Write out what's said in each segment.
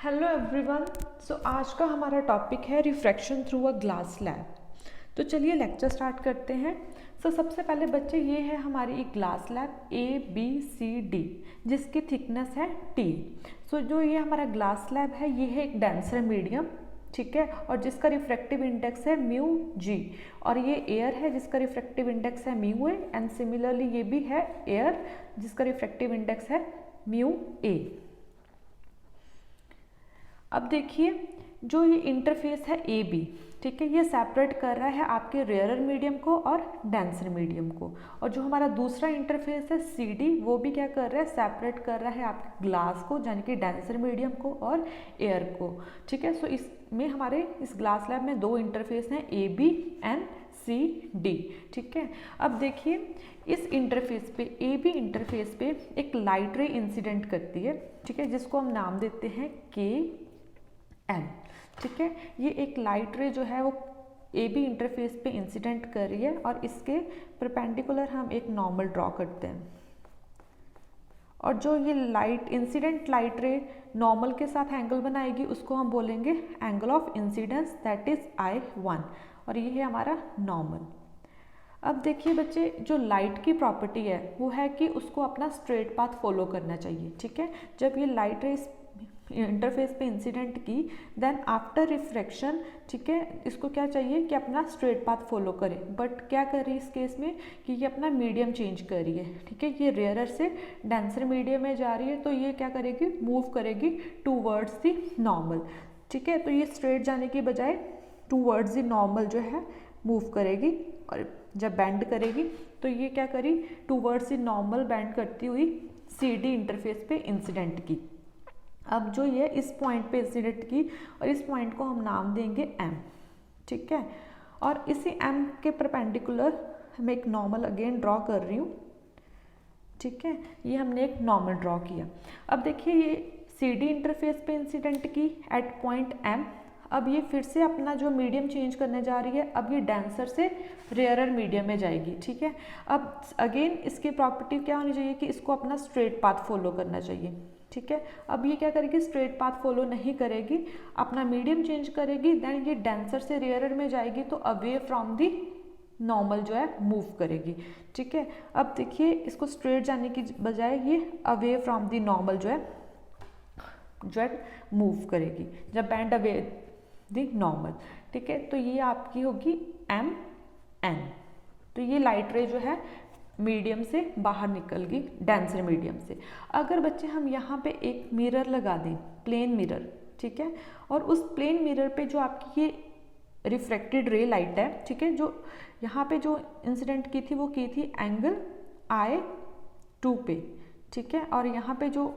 Hello everyone. सो आज का हमारा टॉपिक है refraction through a glass slab. तो चलिए लेक्चर स्टार्ट करते हैं। सबसे पहले बच्चे ये है हमारी एक ग्लास स्लैब ABCD जिसकी थिकनेस है T। जो ये हमारा ग्लास स्लैब है ये है एक डेंसर मीडियम, ठीक है, और जिसका रिफ्रैक्टिव इंडेक्स है μg, और ये एयर है जिसका रिफ्रैक्टिव इंडेक्स है μa, एंड सिमिलरली ये भी है एयर जिसका रिफ्रैक्टिव इंडेक्स है μa। अब देखिए जो ये इंटरफेस है AB, ठीक है, ये सेपरेट कर रहा है आपके रेयरर मीडियम को और डेंसर मीडियम को, और जो हमारा दूसरा इंटरफेस है CD वो भी क्या कर रहा है, सेपरेट कर रहा है आपके ग्लास को यानी कि डेंसर मीडियम को और एयर को, ठीक है। इसमें हमारे इस ग्लास स्लैब में दो इंटरफेस हैं AB एंड CD, ठीक है। अब देखिए इस इंटरफेस पे AB इंटरफेस पे एक लाइट रे इंसिडेंट करती है, ठीक है, जिसको हम नाम देते हैं KM, ठीक है। ये एक लाइट रे जो है वो AB इंटरफेस पे इंसिडेंट कर रही है और इसके परपेंडिकुलर हम एक नॉर्मल ड्रॉ करते हैं, और जो ये इंसिडेंट लाइट रे नॉर्मल के साथ एंगल बनाएगी उसको हम बोलेंगे angle of incidence, that is I1, और ये है हमारा नॉर्मल। अब देखिए बच्चे जो लाइट की प्रॉपर्टी है वो है कि उसको अपना स्ट्रेट पाथ फॉलो करना चाहिए, ठीक है। जब ये लाइट रे इंटरफेस पे इंसिडेंट की देन आफ्टर रिफ्रैक्शन, ठीक है, इसको क्या चाहिए कि अपना स्ट्रेट पाथ फॉलो करे, बट क्या कर रही है इस केस में कि ये अपना मीडियम चेंज कर रही है, ठीक है। ये रेयरर से डेंसर मीडियम में जा रही है तो ये क्या करेगी, मूव करेगी टूवर्ड्स द नॉर्मल, ठीक है। तो ये स्ट्रेट जाने की बजाय टूवर्ड्स द नॉर्मल जो है मूव करेगी, और जब बेंड करेगी तो ये क्या करी, टूवर्ड्स द नॉर्मल बेंड करती हुई CD इंटरफेस पे इंसिडेंट की। अब जो ये इस पॉइंट पे इंसिडेंट की और इस पॉइंट को हम नाम देंगे M, ठीक है, और इसी M के परपेंडिकुलर मैं एक नॉर्मल अगेन ड्रॉ कर रही हूँ, ठीक है। ये हमने एक नॉर्मल ड्रॉ किया। अब देखिए ये CD इंटरफेस पे इंसिडेंट की एट पॉइंट M। अब ये फिर से अपना जो मीडियम चेंज करने जा रही है, अब ये डेंसर से रेयरर मीडियम में जाएगी, ठीक है। अब अगेन इसकी प्रॉपर्टी क्या होनी चाहिए कि इसको अपना स्ट्रेट पाथ फॉलो करना चाहिए, ठीक है। अब ये क्या करेगी, स्ट्रेट पाथ फॉलो नहीं करेगी, अपना मीडियम चेंज करेगी, देन ये डेंसर से रेयरर में जाएगी तो अवे फ्रॉम दी नॉर्मल जो है मूव करेगी, ठीक है। अब देखिए इसको स्ट्रेट जाने की बजाय ये अवे फ्रॉम दी नॉर्मल जो है मूव करेगी जब बैंड अवे दी नॉर्मल, ठीक है। तो ये आपकी होगी MN। तो ये लाइट रे जो है मीडियम से बाहर निकल गई डेंसर मीडियम से। अगर बच्चे हम यहाँ पे एक मिरर लगा दें, प्लेन मिरर, ठीक है, और उस प्लेन मिरर पे जो आपकी ये रिफ्रैक्टेड रे लाइट है, ठीक है, जो यहाँ पे जो इंसिडेंट की थी वो की थी एंगल I2 पे, ठीक है, और यहाँ पे जो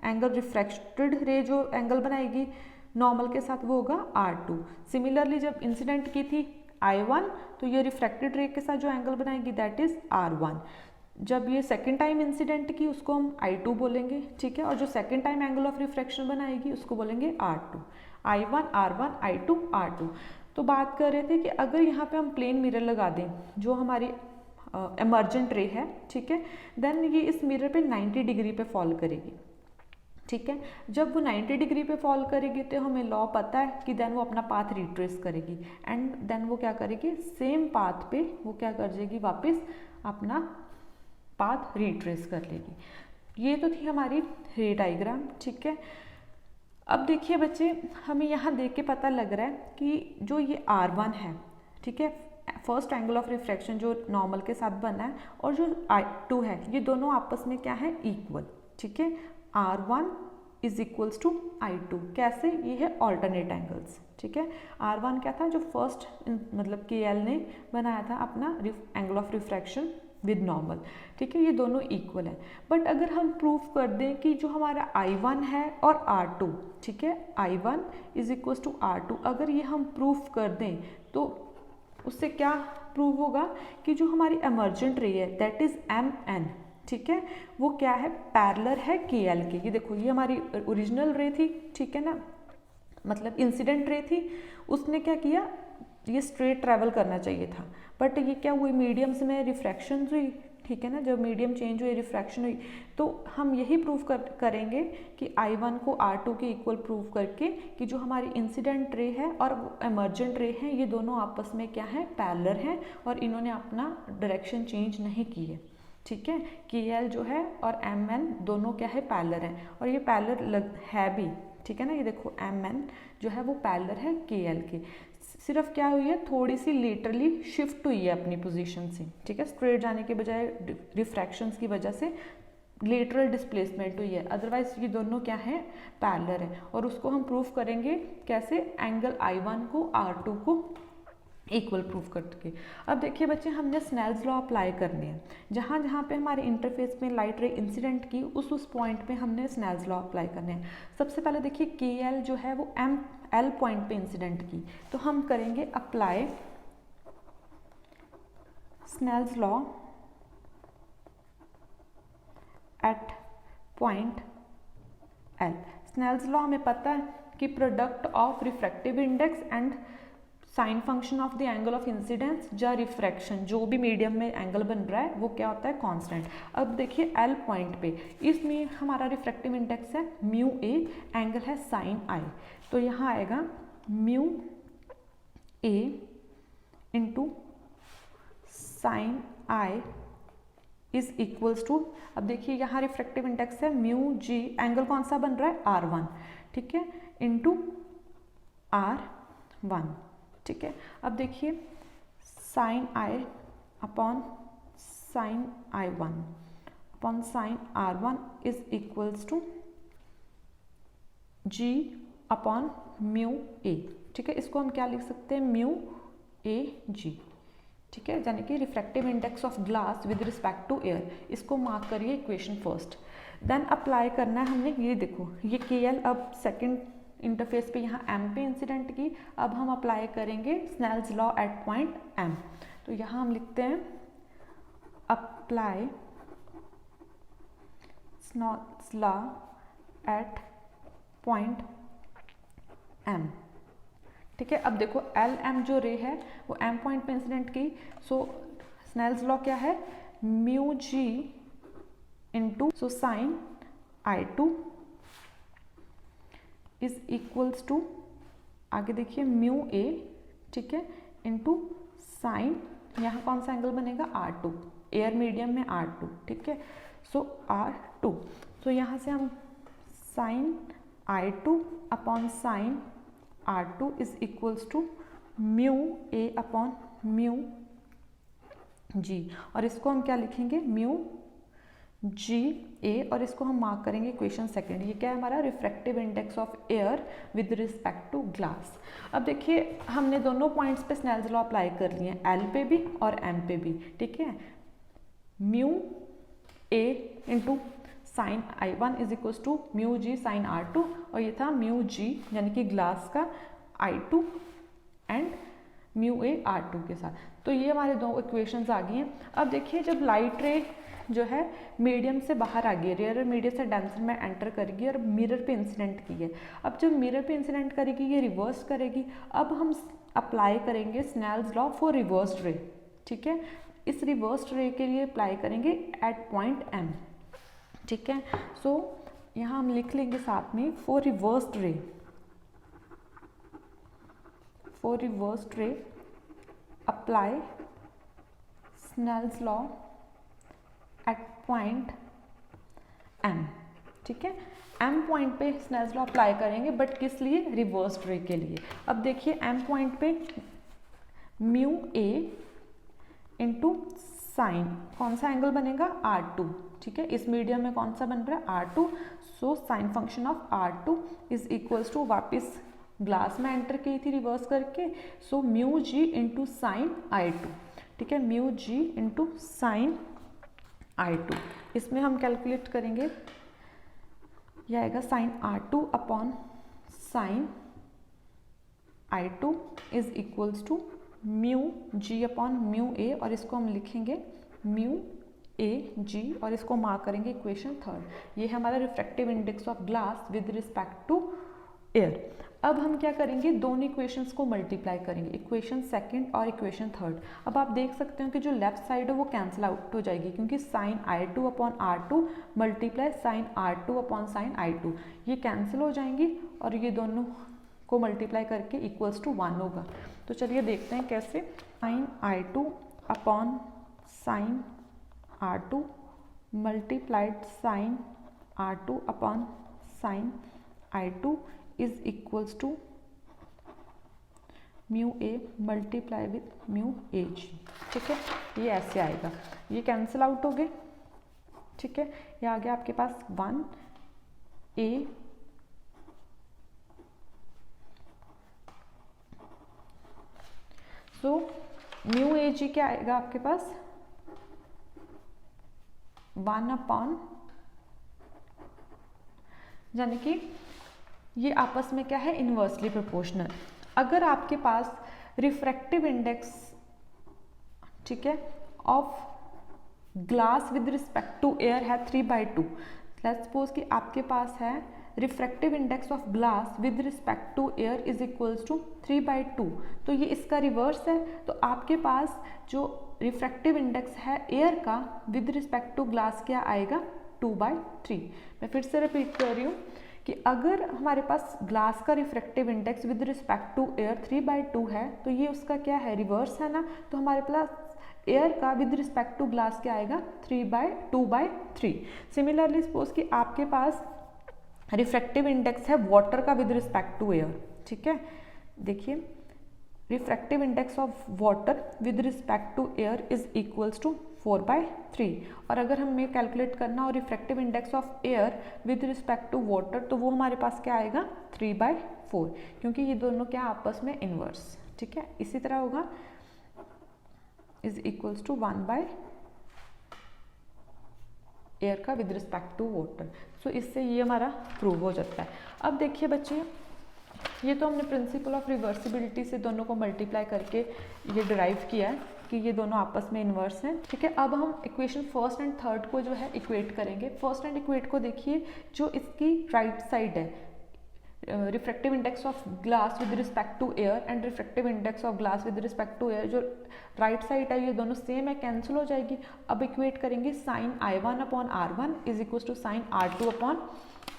एंगल रिफ्रैक्टेड रे जो एंगल बनाएगी नॉर्मल के साथ वो होगा R2। सिमिलरली जब इंसिडेंट की थी I1 तो ये रिफ्रैक्टेड रे के साथ जो एंगल बनाएगी दैट इज R1। जब ये सेकेंड टाइम इंसिडेंट की उसको हम I2 बोलेंगे, ठीक है, और जो second time angle of refraction बनाएगी उसको बोलेंगे R2। I1 R1 I2 R2। तो बात कर रहे थे कि अगर यहाँ पे हम प्लेन मिरर लगा दें जो हमारी एमर्जेंट रे है, ठीक है, देन ये इस मिरर पे 90 डिग्री पे फॉल करेगी, ठीक है। जब वो 90 डिग्री पे फॉल करेगी तो हमें लॉ पता है कि देन वो अपना पाथ रिट्रेस करेगी, एंड देन वो क्या करेगी, सेम पाथ पे वो क्या कर देगी, वापस अपना पाथ रिट्रेस कर लेगी। ये तो थी हमारी रे डायग्राम, ठीक है। अब देखिए बच्चे हमें यहाँ देख के पता लग रहा है कि जो ये R1 है, ठीक है, फर्स्ट एंगल ऑफ रिफ्रैक्शन जो नॉर्मल के साथ बना है, और जो I2 है, ये दोनों आपस में क्या है, इक्वल, ठीक है। R1 is equals to I2। कैसे, ये है ऑल्टरनेट एंगल्स, ठीक है। R1 क्या था, जो फर्स्ट मतलब KL ने बनाया था अपना angle of refraction with normal, ठीक है, ये दोनों इक्वल है। बट अगर हम प्रूफ कर दें कि जो हमारा I1 है और R2, ठीक है, I1 is equals to R2, अगर ये हम प्रूफ कर दें तो उससे क्या प्रूव होगा कि जो हमारी एमर्जेंट रे है दैट इज MN, ठीक है, वो क्या है, पैरेलल है KL के। ये देखो ये हमारी ओरिजिनल रे थी, ठीक है ना, मतलब इंसिडेंट रे थी, उसने क्या किया, ये स्ट्रेट ट्रैवल करना चाहिए था, बट ये क्या हुई, मीडियम्स में रिफ्रैक्शन हुई, ठीक है ना, जब मीडियम चेंज हुई, रिफ्रैक्शन हुई, तो हम यही प्रूव करेंगे कि I1 को R2 के इक्वल प्रूव करके कि जो हमारी इंसिडेंट रे है और एमर्जेंट रे है ये दोनों आपस में क्या है, पैरेलल हैं और इन्होंने अपना डायरेक्शन चेंज नहीं की है। ठीक है, KL जो है और MN दोनों क्या है, पैरेलल हैं और ये पैरेलल है भी। ठीक है ना, ये देखो MN जो है वो पैरेलल है KL के, सिर्फ क्या हुई है, थोड़ी सी लेटरली शिफ्ट हुई है अपनी पोजीशन से। ठीक है, स्ट्रेट जाने के बजाय रिफ्रैक्शंस की वजह से लेटरल डिस्प्लेसमेंट हुई है, अदरवाइज ये दोनों क्या है, पैरेलल है। और उसको हम प्रूफ करेंगे कैसे, एंगल I1 को R2 को इक्वल प्रूफ करके। अब देखिए बच्चे, हमने स्नेल्स लॉ अप्लाई करने हैं, जहाँ जहाँ पे हमारे इंटरफेस में लाइट रे इंसिडेंट की उस पॉइंट पे हमने स्नेल्स लॉ अप्लाई करने हैं। सबसे पहले देखिए KL जो है वो L पॉइंट पे इंसिडेंट की, तो हम करेंगे apply Snell's law at point L। Snell's law हमें पता है कि product of refractive index and sine function of the angle of incidence या रिफ्रैक्शन, जो भी मीडियम में एंगल बन रहा है वो क्या होता है, कांस्टेंट। अब देखिए L पॉइंट पे, इसमें हमारा रिफ्रैक्टिव इंडेक्स है म्यू A, एंगल है साइन I, तो यहाँ आएगा mu A into sine I is equals to, अब देखिए यहाँ रिफ्रैक्टिव इंडेक्स है म्यू G, एंगल कौन सा बन रहा है, R1, ठीक है, इंटू R1। ठीक है, अब देखिए sine I upon sine I1 upon sine R1 is equals to G upon mu A। ठीक है, इसको हम क्या लिख सकते हैं, म्यू AG। ठीक है, यानी कि refractive index of glass with respect to air, इसको मार्क करिए इक्वेशन फर्स्ट। देन अप्लाई करना है हमने, ये देखो ये KL अब सेकंड इंटरफेस पे यहाँ M पे इंसिडेंट की, अब हम अप्लाई करेंगे Snell's law at point M। तो यहाँ हम लिखते हैं apply Snell's law at point M। ठीक है, अब देखो LM जो रे है वो M पॉइंट पे इंसिडेंट की, सो स्नेल्स लॉ क्या है, mu G into so sine I2 is equals to, आगे देखिए म्यू A, ठीक है, इंटू साइन, यहाँ कौन सा एंगल बनेगा, R2, एयर मीडियम में R2। ठीक है, सो R2, तो यहाँ से हम sine I2 upon sine R2 is equals to mu A upon mu G, और इसको हम क्या लिखेंगे, म्यू G A, और इसको हम मार्क करेंगे इक्वेशन सेकंड। ये क्या है हमारा, refractive index of air with respect to glass. अब देखिए हमने दोनों पॉइंट्स पे स्नेल्स लॉ अप्लाई कर लिए हैं, L पे भी और M पे भी। ठीक है, mu A into sine I1 is equals to mu G sine R2, और ये था म्यू G यानी कि ग्लास का I2 and mu A R2 के साथ। तो ये हमारे दो इक्वेशंस आ गई हैं। अब देखिए जब लाइट रे जो है मीडियम से बाहर आ गई है, रेयर मीडियम से डेंसर में एंटर करेगी और मिरर पे इंसिडेंट की है। अब जब मिरर पे इंसिडेंट करेगी ये रिवर्स करेगी, अब हम अप्लाई करेंगे स्नेल्स लॉ फॉर रिवर्स्ड रे। ठीक है, इस रिवर्स्ड रे के लिए अप्लाई करेंगे एट पॉइंट M। ठीक है, सो यहाँ हम लिख लेंगे साथ में for reversed ray, for reversed ray apply Snell's law at point M। ठीक है, M पॉइंट पे स्नेल्स लॉ अप्लाई करेंगे, बट किस लिए, रिवर्स्ड रे के लिए। अब देखिए M पॉइंट पे म्यू A इंटू साइन, कौन सा एंगल बनेगा, R2। ठीक है, इस मीडियम में कौन सा बन रहा है, R2, so sine function of R2 is equals to, वापस ग्लास में एंटर की थी रिवर्स करके, so mu G into sine I2। ठीक है, mu G into sine I2, इसमें हम कैलकुलेट करेंगे, यह आएगा sine R2 upon sine I2 is equals to mu G upon mu A, और इसको हम लिखेंगे म्यू AG, और इसको मार्क करेंगे इक्वेशन थर्ड। ये है हमारा refractive index of glass with respect to air. अब हम क्या करेंगे, दोनों इक्वेशंस को मल्टीप्लाई करेंगे, इक्वेशन सेकंड और इक्वेशन थर्ड। अब आप देख सकते हो कि जो लेफ्ट साइड है वो कैंसिल आउट हो जाएगी, क्योंकि sine I2 upon R2 multiply sine R2 upon sine I2, ये कैंसिल हो जाएंगी और ये दोनों को मल्टीप्लाई करके इक्वल्स टू 1 होगा। तो चलिए देखते हैं कैसे। Sine I2 upon sine R2 multiplied sine R2 upon sine I2 is equals to mu A multiply with mu A G. ठीक है, ये ऐसे आएगा, ये कैंसिल आउट हो गए। ठीक है, ये आ गया आपके पास 1 ए सो म्यू ए जी क्या आएगा आपके पास 1 अपॉन, यानी कि ये आपस में क्या है, इन्वर्सली प्रोपोर्शनल। अगर आपके पास रिफ्रैक्टिव इंडेक्स, ठीक है, of glass with respect to air है 3/2, लेट्स सपोज कि आपके पास है refractive index of glass with respect to air is equals to 3/2, तो ये इसका रिवर्स है। तो आपके पास जो रिफ्रैक्टिव इंडेक्स है एयर का विद रिस्पेक्ट टू ग्लास क्या आएगा 2/3। मैं फिर से रिपीट कर रही हूँ कि अगर हमारे पास ग्लास का refractive index with respect to air 3/2 है, तो ये उसका क्या है, रिवर्स है ना। तो हमारे पास एयर का विद रिस्पेक्ट टू ग्लास क्या आएगा 2/3। सिमिलरली सपोज कि आपके पास रिफ्रैक्टिव इंडेक्स है वाटर का विद रिस्पेक्ट टू एयर। ठीक है, देखिए refractive index of water with respect to air is equals to 4/3। और अगर हमें कैलकुलेट करना हो refractive index of air with respect to water, तो वो हमारे पास क्या आएगा 3/4, क्योंकि ये दोनों क्या आपस में इनवर्स। ठीक है, इसी तरह होगा इज इक्वल्स टू 1 एयर का विद रिस्पेक्ट टू वाटर। सो इससे ये हमारा प्रूव हो जाता है। अब देखिए बच्चे, ये तो हमने प्रिंसिपल ऑफ रिवर्सिबिलिटी से दोनों को मल्टीप्लाई करके ये डिराइव किया है कि ये दोनों आपस में इन्वर्स हैं। ठीक है, अब हम इक्वेशन फर्स्ट एंड थर्ड को जो है इक्वेट करेंगे। फर्स्ट एंड इक्वेट को देखिए, जो इसकी राइट साइड है refractive index of glass with respect to air and refractive index of glass with respect to air, जो राइट साइड है ये दोनों सेम है, कैंसिल हो जाएगी। अब इक्वेट करेंगे sine I1 upon R1 is equal to sine R2 upon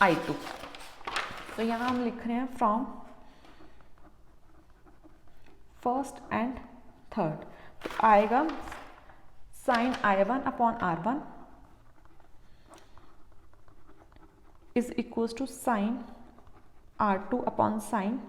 I2। तो यहाँ हम लिख रहे हैं फ्रॉम फर्स्ट एंड थर्ड, तो आएगा sine I1 upon R1 is equal to sine R2 upon sine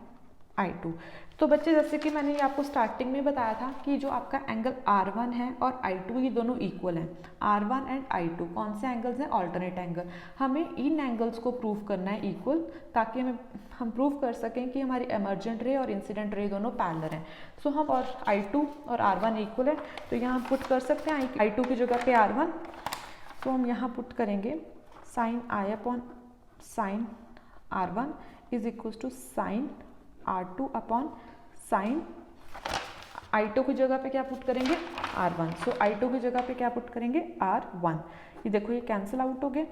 I2। तो बच्चे जैसे कि मैंने ये आपको स्टार्टिंग में बताया था कि जो आपका एंगल R1 है और I2 ये दोनों इक्वल हैं। R1 एंड I2 कौन से एंगल्स हैं, ऑल्टरनेट एंगल। हमें इन एंगल्स को प्रूव करना है इक्वल, ताकि हम प्रूव कर सकें कि हमारी एमर्जेंट रे और इंसिडेंट रे दोनों पैरेलल हैं। सो हम और I2 और R1 इक्वल है, तो यहाँ हम पुट कर सकते हैं I2 की जगह पे R1। तो हम यहाँ पुट करेंगे sine I upon sine R1 is equal to sine R2 upon sine I2 की जगह पे क्या पुट करेंगे R1। सो I2 की जगह पे क्या पुट करेंगे R1। ये देखो ये कैंसिल आउट हो गए,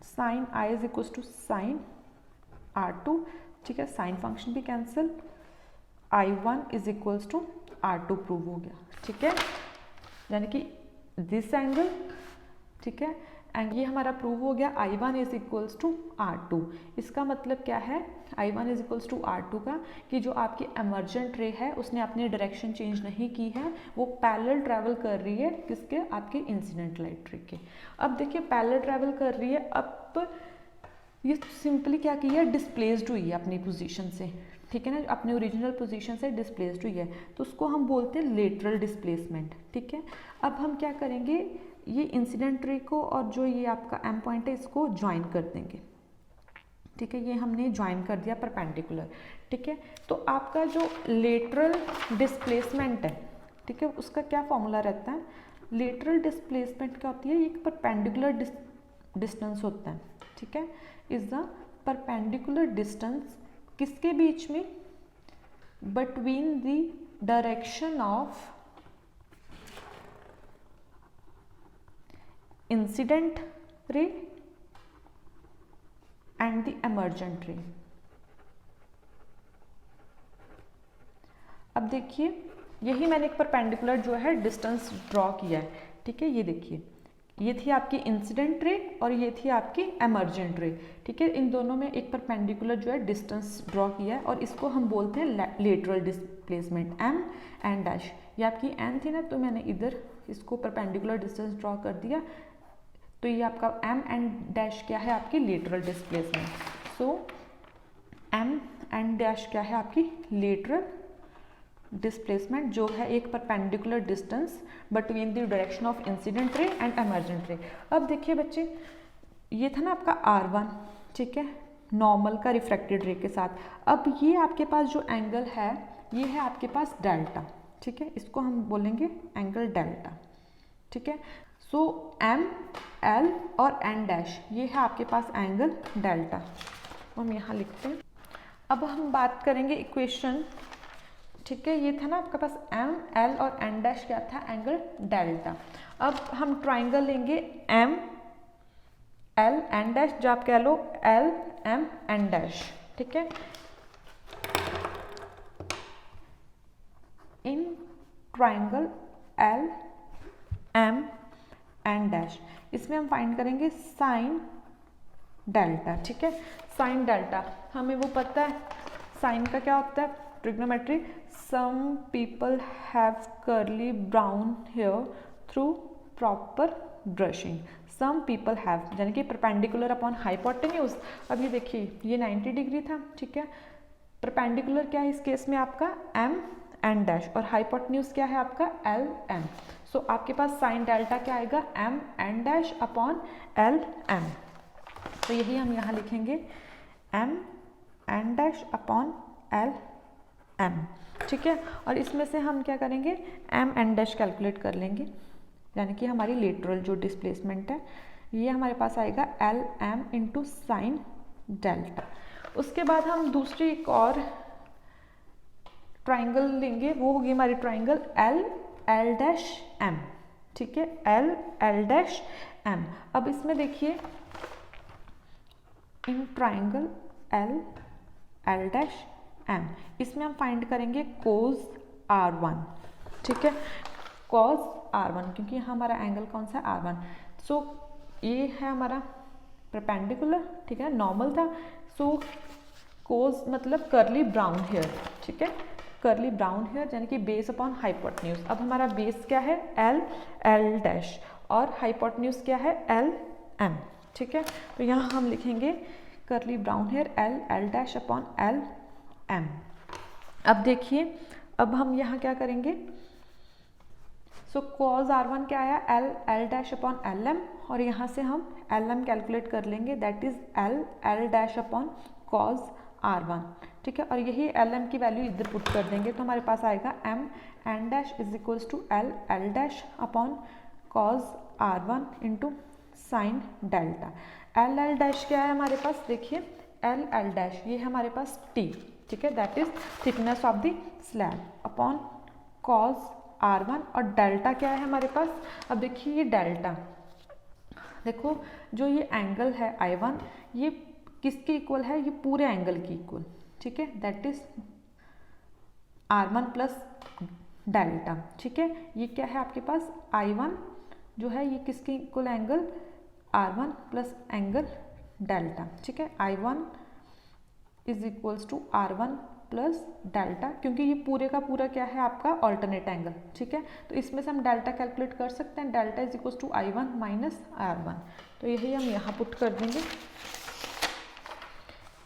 sine I is equal to sine R2। ठीक है, साइन फंक्शन भी cancel, I1 is equal to R2 prove हो गया। ठीक है, यानी कि दिस एंगल, ठीक है, एंड ये हमारा प्रूव हो गया I1 is equals to R2। इसका मतलब क्या है I1 is equals to R2 का, कि जो आपकी एमर्जेंट रे है उसने अपनी डायरेक्शन चेंज नहीं की है, वो पैरेलल ट्रैवल कर रही है किसके, आपके इंसिडेंट लाइट रे के। अब देखिए पैरेलल ट्रैवल कर रही है, अब ये सिंपली क्या की है, डिस्प्लेस्ड हुई है अपनी पोजीशन से। ठीक है ना, अपने ओरिजिनल पोजीशन से डिस्प्लेस्ड हुई है, तो उसको हम बोलते हैं लेटरल डिस्प्लेसमेंट। ठीक है, अब हम क्या करेंगे, ये इंसिडेंट रे को और जो ये आपका एम पॉइंट है इसको ज्वाइन कर देंगे। ठीक है, ये हमने ज्वाइन कर दिया परपेंडिकुलर। ठीक है, तो आपका जो लेटरल डिस्प्लेसमेंट है, ठीक है, उसका क्या फॉर्मूला रहता है, लेटरल डिस्प्लेसमेंट क्या होती है, एक परपेंडिकुलर डिस्टेंस होता है। ठीक है, इज द परपेंडिकुलर डिस्टेंस किसके बीच में, between the direction of incident ray and the emergent रे। अब देखिए यही मैंने एक परपेंडिकुलर जो है डिस्टेंस ड्रॉ किया है, ठीक है। ये देखिए ये थी आपकी इंसिडेंट रे और ये थी आपकी एमर्जेंट रे, ठीक है। इन दोनों में एक परपेंडिकुलर जो है डिस्टेंस ड्रॉ किया है और इसको हम बोलते हैं lateral displacement M N dash. ये आपकी एन थी ना, तो मैंने इधर इसको परपेंडिकुलर डिस्टेंस ड्रॉ कर दिया, तो ये आपका एम एन डैश क्या है आपकी लेटरल डिस्प्लेसमेंट। सो एम एन डैश क्या है आपकी लेटरल डिस्प्लेसमेंट, जो है एक perpendicular distance between the direction of incident ray and emergent रे। अब देखिए बच्चे ये था ना आपका R1, ठीक है, नॉर्मल का रिफ्रैक्टेड रे के साथ। अब ये आपके पास जो एंगल है ये है आपके पास डेल्टा, ठीक है, इसको हम बोलेंगे एंगल डेल्टा, ठीक है। सो एम एल और एन डैश ये है आपके पास एंगल डेल्टा, हम यहाँ लिखते हैं। अब हम बात करेंगे इक्वेशन, ठीक है, ये था ना आपके पास एम एल और एन डैश क्या था एंगल डेल्टा। अब हम ट्राइंगल लेंगे एम एल एन डैश, जो आप कह लो एल एम एन डैश, ठीक है। In triangle L M N dash इसमें हम फाइंड करेंगे साइन डेल्टा, ठीक है। साइन डेल्टा हमें वो पता है, साइन का क्या होता है trigonometry, some people have curly brown hair through proper brushing, some people have यानी कि perpendicular upon hypotenuse। अब ये देखिए ये 90 डिग्री था, ठीक है, परपेंडिकुलर क्या है इस केस में आपका m n डैश और हाइपोटेन्यूज क्या है आपका l m। सो आपके पास साइन डेल्टा क्या आएगा m n dash upon l m, तो यही हम यहाँ लिखेंगे m n dash upon l m, ठीक है। और इसमें से हम क्या करेंगे एम एन डैश कैलकुलेट कर लेंगे, यानी कि हमारी लेटरल जो डिस्प्लेसमेंट है ये हमारे पास आएगा L M into sine delta. उसके बाद हम दूसरी एक और ट्राइंगल लेंगे, वो होगी हमारी triangle L L dash M, ठीक है, एल एल डैश एम। अब इसमें देखिए in triangle L L dash M, इसमें हम फाइंड करेंगे कोस R1, ठीक है, कोस R1, क्योंकि यहाँ हमारा एंगल कौन सा है R1। सो ये है हमारा परपेंडिकुलर, ठीक है, नॉर्मल था। सो कोस मतलब करली ब्राउन हेयर, ठीक है, करली ब्राउन हेयर यानी कि बेस अपॉन हाइपोटेन्यूज। अब हमारा बेस क्या है एल एल डैश और हाइपोटेन्यूज क्या है एल एम, ठीक है। तो यहाँ हम लिखेंगे करली ब्राउन हेयर L L dash upon L M. अब देखिए अब हम यहाँ क्या करेंगे, सो कॉज R1 क्या आया L L dash upon L M, और यहाँ से हम एल एम कैलकुलेट कर लेंगे, that is L L dash upon cos R1, ठीक है। और यही एल एम की वैल्यू इधर पुट कर देंगे, तो हमारे पास आएगा M N dash is equals to L L dash upon cos R1 into sine delta. L L dash क्या है हमारे पास, देखिए एल एल डैश ये है हमारे पास टी, ठीक है, that is thickness of the slab upon cos R1, और डेल्टा क्या है हमारे पास। अब देखिए ये डेल्टा, देखो जो ये एंगल है I1 ये किसके इक्वल है, ये पूरे एंगल की इक्वल, ठीक है, that is R1 plus delta, ठीक है। ये क्या है आपके पास I1 जो है ये किसके equal angle R1 plus angle delta, ठीक है। I1 is equals to R1 plus delta, क्योंकि ये पूरे का पूरा क्या है आपका ऑल्टरनेट एंगल, ठीक है। तो इसमें से हम डेल्टा कैलकुलेट कर सकते हैं, delta is equals to I1 minus R1, तो यही हम यहाँ पुट कर देंगे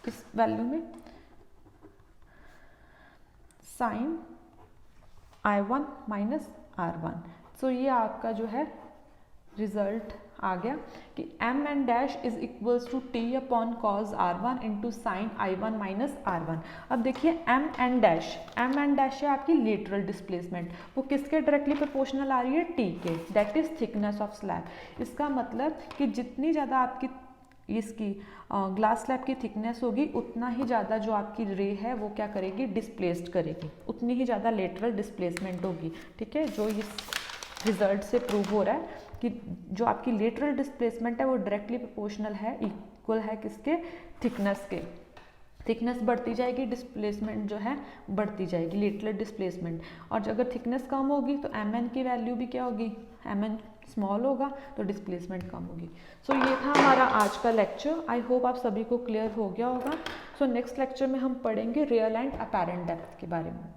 इस वैल्यू में, साइन I1 माइनस R1। सो ये आपका जो है रिजल्ट आ गया कि M N dash is equals to T upon cos R1 into sine I1 minus R1। अब देखिए एम एन डैश है आपकी लेटरल डिस्प्लेसमेंट, वो किसके डायरेक्टली प्रोपोर्शनल आ रही है टी के, that is thickness of slab. इसका मतलब कि जितनी ज़्यादा आपकी इसकी ग्लास स्लैब की थिकनेस होगी उतना ही ज़्यादा जो आपकी रे है वो क्या करेगी डिस्प्लेस्ड करेगी, उतनी ही ज़्यादा लेटरल डिस्प्लेसमेंट होगी, ठीक है। जो इस रिजल्ट से प्रूव हो रहा है कि जो आपकी लेटरल डिस्प्लेसमेंट है वो डायरेक्टली प्रोपोर्शनल है, इक्वल है किसके थिकनेस के, थिकनेस बढ़ती जाएगी, डिस्प्लेसमेंट जो है बढ़ती जाएगी, लेटरल डिस्प्लेसमेंट। और अगर थिकनेस कम होगी तो mn की वैल्यू भी क्या होगी, mn स्मॉल होगा तो डिस्प्लेसमेंट कम होगी। सो ये था हमारा आज का लेक्चर। आई होप आप सभी को क्लियर हो गया होगा। सो नेक्स्ट लेक्चर में हम पढ़ेंगे रियल एंड अपैरेंट डेप्थ के बारे में।